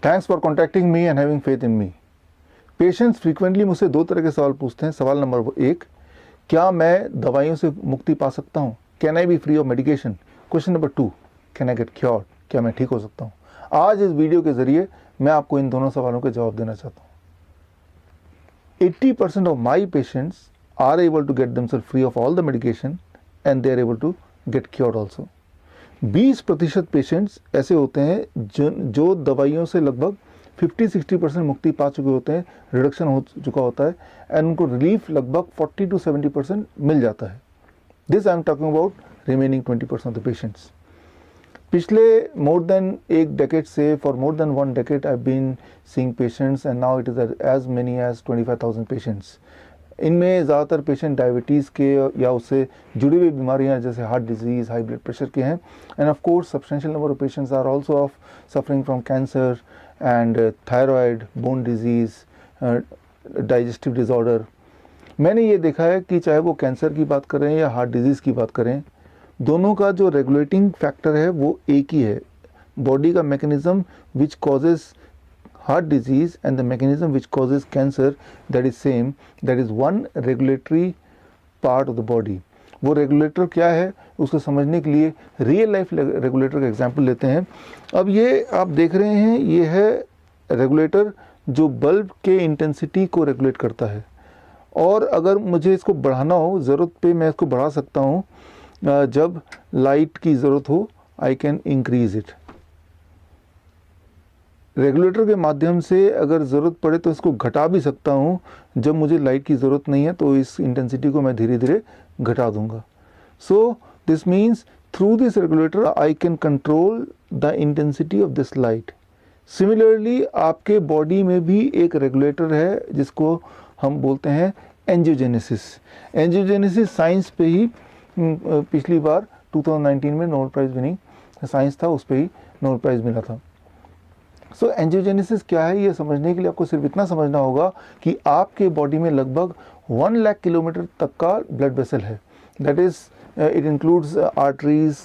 Thanks for contacting me and having faith in me. Patients frequently मुझसे दो तरह के सवाल पूछते हैं। सवाल नंबर 1, क्या मैं दवाइयों से मुक्ति पा सकता हूँ? Can I B free of medication? Question number 2, can I get cured? क्या मैं ठीक हो सकता हूँ? आज इस वीडियो के जरिए मैं आपको इन दोनों सवालों के जवाब देना चाहता हूँ। 80% of my patients are able to get themself free of all the medication and they are able to get cured also. 20% patients ऐसे होते हैं जो दवाइयों से लगभग 50-60% मुक्ति पा चुके होते हैं, रिडक्शन हो चुका होता है एंड उनको रिलीफ लगभग 40-70% मिल जाता है। This I am talking about remaining 20% of the patients. पिछले मोर देन एक डेकेड से for more than 1 decade I been seeing patients and now it is as many as 25,000 patients. इनमें ज़्यादातर पेशेंट डायबिटीज़ के या उससे जुड़ी हुई बीमारियां जैसे heart disease, high blood pressure के हैं and of course substantial number of patients are also of suffering from cancer and thyroid, bone disease, digestive disorder. मैंने ये देखा है कि चाहे वो कैंसर की बात करें या हार्ट डिजीज़ की बात करें, दोनों का जो रेगुलेटिंग फैक्टर है वो एक ही है। बॉडी का mechanism which causes heart disease and the mechanism which causes cancer, that is same, that is one regulatory part of the body. वो रेगुलेटर क्या है उसको समझने के लिए रियल लाइफ रेगुलेटर का एग्जांपल लेते हैं। अब ये आप देख रहे हैं, ये है रेगुलेटर जो बल्ब के इंटेंसिटी को रेगुलेट करता है और अगर मुझे इसको बढ़ाना हो, ज़रूरत पे मैं इसको बढ़ा सकता हूँ। जब लाइट की ज़रूरत हो I can increase it. Regulator के माध्यम से अगर ज़रूरत पड़े तो इसको घटा भी सकता हूँ। जब मुझे लाइट की ज़रूरत नहीं है तो इस इंटेंसिटी को मैं धीरे धीरे घटा दूंगा। So this means through this regulator I can control the intensity of this light. Similarly आपके बॉडी में भी एक रेगुलेटर है जिसको हम बोलते हैं एंजियोजेनेसिस। एंजियोजेनेसिस साइंस पे ही पिछली बार 2019 में नोबेल प्राइज़ विनिंग साइंस था, उस पर ही नोबेल प्राइज़ मिला था। सो एंजियोजेनेसिस क्या है ये समझने के लिए आपको सिर्फ इतना समझना होगा कि आपके बॉडी में लगभग 1 लाख किलोमीटर तक का ब्लड वेसल है। That is it includes arteries,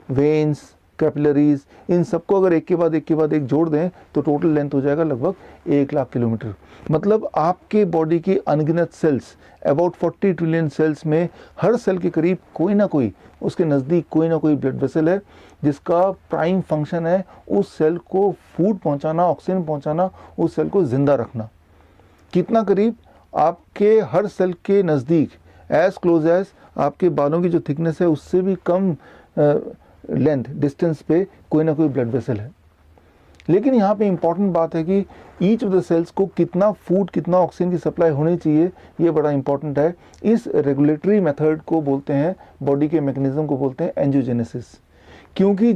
veins, capillaries. इन सबको अगर एक के बाद एक जोड़ दें तो टोटल लेंथ हो जाएगा लगभग 1 लाख किलोमीटर। मतलब आपके बॉडी के अनगिनत सेल्स, अबाउट 40 ट्रिलियन सेल्स में हर सेल के करीब कोई ना कोई, उसके नज़दीक कोई ना कोई ब्लड वेसल है जिसका प्राइम फंक्शन है उस सेल को फूड पहुंचाना, ऑक्सीजन पहुंचाना, उस सेल को ज़िंदा रखना। कितना करीब? आपके हर सेल के नज़दीक, एज क्लोज एज आपके बालों की जो थिकनेस है उससे भी कम लेंथ डिस्टेंस पे कोई ना कोई ब्लड वेसल है। लेकिन यहाँ पे इम्पॉर्टेंट बात है कि ईच ऑफ द सेल्स को कितना फूड, कितना ऑक्सीजन की सप्लाई होनी चाहिए, ये बड़ा इंपॉर्टेंट है। इस रेगुलेटरी मेथड को बोलते हैं, बॉडी के मैकेनिज्म को बोलते हैं एंजियोजेनेसिस। क्योंकि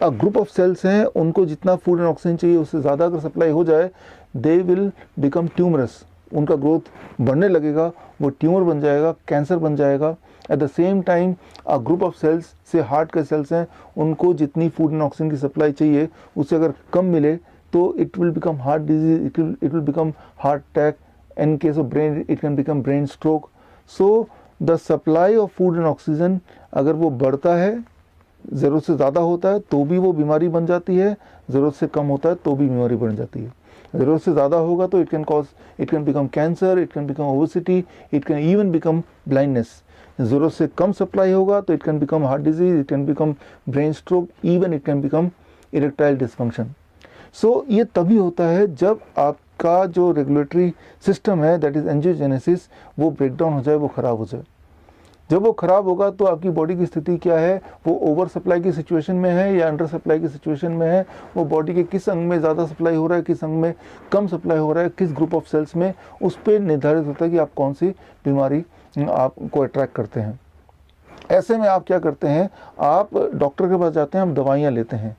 ग्रुप ऑफ सेल्स हैं, उनको जितना फूड एंड ऑक्सीजन चाहिए उससे ज़्यादा अगर सप्लाई हो जाए, दे विल बिकम ट्यूमरस। उनका ग्रोथ बढ़ने लगेगा, वो ट्यूमर बन जाएगा, कैंसर बन जाएगा। At the same time group of cells से हार्ट के सेल्स हैं, उनको जितनी फूड एंड ऑक्सीजन की सप्लाई चाहिए उससे अगर कम मिले तो it will become heart disease, it will become heart attack. In case of brain it can become brain stroke. So the supply of food and oxygen अगर वो बढ़ता है, ज़रूरत से ज़्यादा होता है तो भी वो बीमारी बन जाती है, ज़रूरत से कम होता है तो भी बीमारी बन जाती है। ज़रूरत से ज़्यादा होगा तो it can become cancer, it can become obesity, it can even become blindness. ज़रूरत से कम सप्लाई होगा तो it can become heart disease, it can become brain stroke, even it can become erectile dysfunction. So ये तभी होता है जब आपका जो रेगुलेटरी सिस्टम है, दैट इज़ एंजियोजेनेसिस, वो ब्रेकडाउन हो जाए, वो ख़राब हो जाए। जब वो ख़राब होगा तो आपकी बॉडी की स्थिति क्या है, वो ओवर सप्लाई की सिचुएशन में है या अंडर सप्लाई की सिचुएशन में है, वो बॉडी के किस अंग में ज़्यादा सप्लाई हो रहा है, किस अंग में कम सप्लाई हो रहा है, किस ग्रुप ऑफ सेल्स में, उस पर निर्धारित होता है कि आप कौन सी बीमारी आपको अट्रैक्ट करते हैं। ऐसे में आप क्या करते हैं, आप डॉक्टर के पास जाते हैं, आप दवाइयाँ लेते हैं।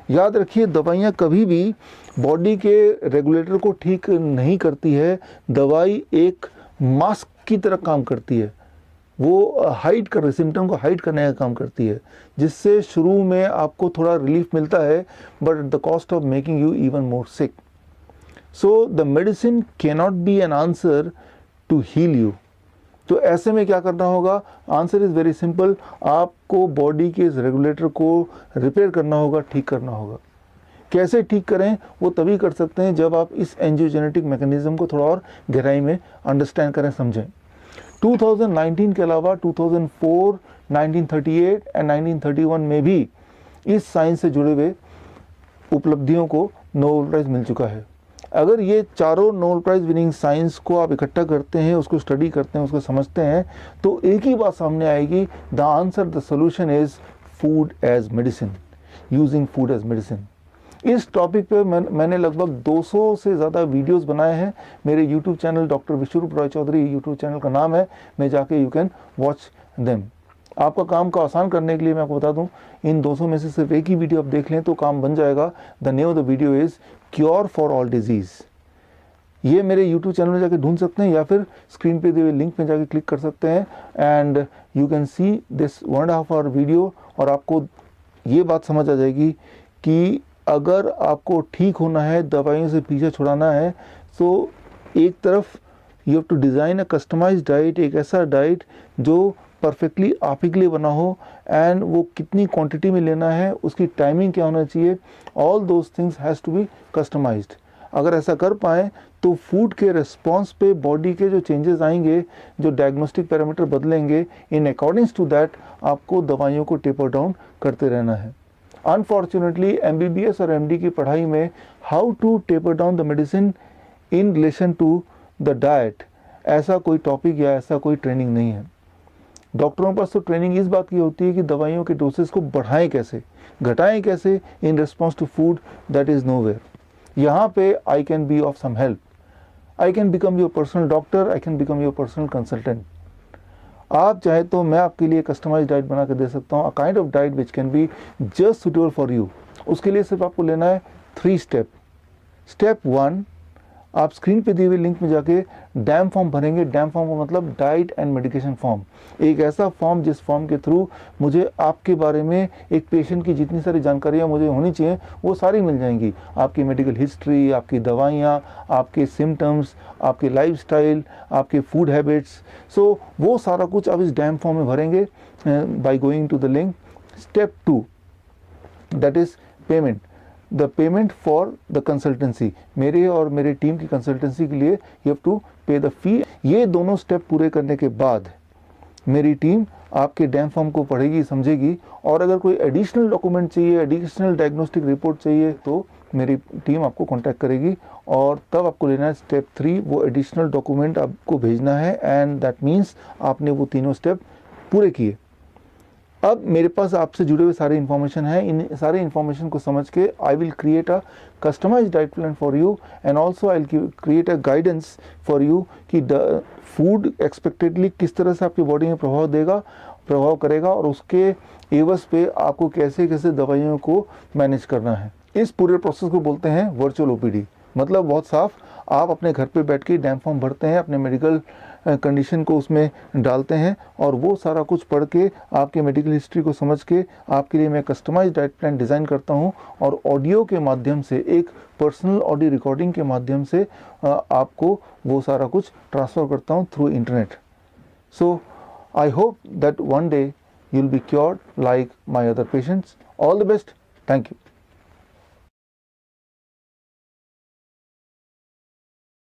याद रखिए, दवाइयाँ कभी भी बॉडी के रेगुलेटर को ठीक नहीं करती है। दवाई एक मास्क की तरह काम करती है, वो हाइड कर, सिम्टम को हाइड करने का काम करती है, जिससे शुरू में आपको थोड़ा रिलीफ मिलता है, but at the cost of making you even more sick. So the medicine can not be an answer to heal you. तो ऐसे में क्या करना होगा? आंसर इज़ वेरी सिंपल, आपको बॉडी के इस रेगुलेटर को रिपेयर करना होगा, ठीक करना होगा। कैसे ठीक करें वो तभी कर सकते हैं जब आप इस एंजियोजेनेटिक मैकेनिज्म को थोड़ा और गहराई में अंडरस्टैंड करें, समझें। 2019 के अलावा 2004, 1938 एंड 1931 में भी इस साइंस से जुड़े हुए उपलब्धियों को नोबेल प्राइज़ मिल चुका है। अगर ये चारों नोबेल प्राइज़ विनिंग साइंस को आप इकट्ठा करते हैं, उसको स्टडी करते हैं, उसको समझते हैं, तो एक ही बात सामने आएगी, the answer, the solution is food as medicine, using food as medicine. इस टॉपिक पे मैंने लगभग 200 से ज़्यादा वीडियोस बनाए हैं। मेरे यूट्यूब चैनल डॉक्टर विश्वरूप रॉय चौधरी यूट्यूब चैनल का नाम है, मैं जाके यू कैन वॉच देम। आपका काम को आसान करने के लिए मैं आपको बता दूं, इन 200 में से सिर्फ एक ही वीडियो आप देख लें तो काम बन जाएगा। The name of the video is cure for all disease. ये मेरे यूट्यूब चैनल में जाके ढूंढ सकते हैं या फिर स्क्रीन पे दिए हुए लिंक में जाके क्लिक कर सकते हैं and you can see this 1.5 hour video. और आपको ये बात समझ आ जाएगी कि अगर आपको ठीक होना है, दवाइयों से पीछे छुड़ाना है, तो एक तरफ you have to design a customized diet, एक ऐसा डाइट जो परफेक्टली आप ही के लिए बना हो, एंड वो कितनी क्वांटिटी में लेना है, उसकी टाइमिंग क्या होना चाहिए, all those things has to be customized. अगर ऐसा कर पाएँ तो फूड के रिस्पॉन्स पे बॉडी के जो चेंजेस आएंगे, जो डायग्नोस्टिक पैरामीटर बदलेंगे, इन अकॉर्डिंग्स टू दैट आपको दवाइयों को टेपर डाउन करते रहना है। अनफॉर्चुनेटली MBBS और MD की पढ़ाई में how to taper down the medicine in relation to the diet, ऐसा कोई टॉपिक या ऐसा कोई ट्रेनिंग नहीं है। डॉक्टरों पास तो ट्रेनिंग इस बात की होती है कि दवाइयों के डोसेस को बढ़ाएं कैसे, घटाएं कैसे in response to food, that is nowhere. यहाँ पे I can be of some help, I can become your personal doctor, I can become your personal consultant. आप चाहे तो मैं आपके लिए कस्टमाइज डाइट बना कर दे सकता हूँ, a kind of diet which can be just suitable for you. उसके लिए सिर्फ आपको लेना है 3 स्टेप। स्टेप 1, आप स्क्रीन पे दी हुई लिंक में जाके डैम फॉर्म भरेंगे। डैम फॉर्म का मतलब डाइट एंड मेडिकेशन फॉर्म, एक ऐसा फॉर्म जिस फॉर्म के थ्रू मुझे आपके बारे में, एक पेशेंट की जितनी सारी जानकारियाँ मुझे होनी चाहिए वो सारी मिल जाएंगी। आपकी मेडिकल हिस्ट्री, आपकी दवाइयाँ, आपके सिम्टम्स, आपके लाइफस्टाइल, आपके फूड हैबिट्स, सो वो सारा कुछ आप इस डैम फॉर्म में भरेंगे by going to the link. Step 2, that is payment, the payment for the consultancy. मेरे और मेरे टीम की कंसल्टेंसी के लिए you have to pay the fee. ये दोनों स्टेप पूरे करने के बाद मेरी टीम आपके डैम फॉर्म को पढ़ेगी, समझेगी, और अगर कोई एडिशनल डॉक्यूमेंट चाहिए, एडिशनल डायग्नोस्टिक रिपोर्ट चाहिए, तो मेरी टीम आपको कांटेक्ट करेगी और तब आपको लेना है स्टेप 3, वो एडिशनल डॉक्यूमेंट आपको भेजना है, एंड दैट मीन्स आपने वो तीनों स्टेप पूरे किए। अब मेरे पास आपसे जुड़े हुए सारे इन्फॉर्मेशन है, इन सारे इन्फॉर्मेशन को समझ के I will create a customized diet plan for you, and also I will create a guidance for you कि फूड एक्सपेक्टेडली किस तरह से आपकी बॉडी में प्रभाव करेगा, और उसके एवज पे आपको कैसे कैसे दवाइयों को मैनेज करना है। इस पूरे प्रोसेस को बोलते हैं वर्चुअल OPD। मतलब बहुत साफ, आप अपने घर पे बैठ के डैम फॉर्म भरते हैं, अपने मेडिकल कंडीशन को उसमें डालते हैं, और वो सारा कुछ पढ़ के, आपके मेडिकल हिस्ट्री को समझ के आपके लिए मैं कस्टमाइज्ड डाइट प्लान डिज़ाइन करता हूँ, और ऑडियो के माध्यम से, एक पर्सनल ऑडियो रिकॉर्डिंग के माध्यम से आपको वो सारा कुछ ट्रांसफ़र करता हूँ through internet. So I hope that one day you'll be cured like my other patients. All the best. Thank you.